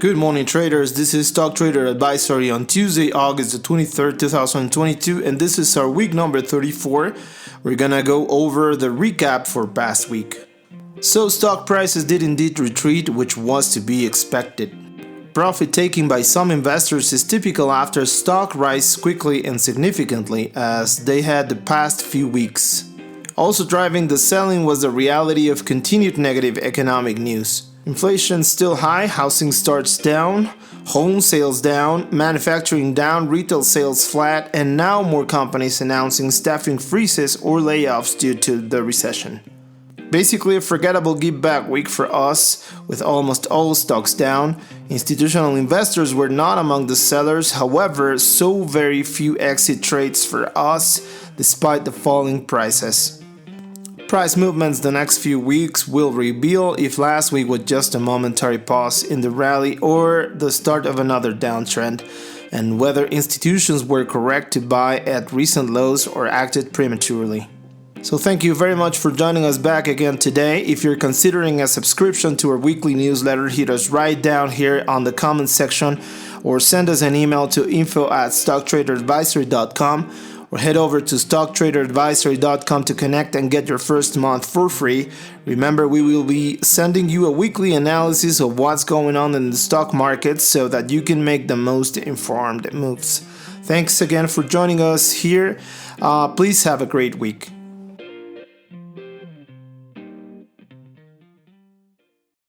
Good morning, traders. This is Stock Trader Advisory on Tuesday, August the 23rd, 2022, and this is our week number 34. We're gonna go over the recap for past week. So stock prices did indeed retreat, which was to be expected. Profit taking by some investors is typical after stock rise quickly and significantly as they had the past few weeks. Also driving the selling was the reality of continued negative economic news. Inflation still high, housing starts down, home sales down, manufacturing down, retail sales flat, and now more companies announcing staffing freezes or layoffs due to the recession. Basically a forgettable give back week for us, with almost all stocks down. Institutional investors were not among the sellers, however, so very few exit trades for us despite the falling prices. Price movements the next few weeks will reveal if last week was just a momentary pause in the rally or the start of another downtrend, and whether institutions were correct to buy at recent lows or acted prematurely. So thank you very much for joining us back again today. If you're considering a subscription to our weekly newsletter, hit us right down here on the comment section or send us an email to info@stocktraderadvisory.com. or head over to stocktraderadvisory.com to connect and get your first month for free. Remember, we will be sending you a weekly analysis of what's going on in the stock market so that you can make the most informed moves. Thanks again for joining us here. Please have a great week.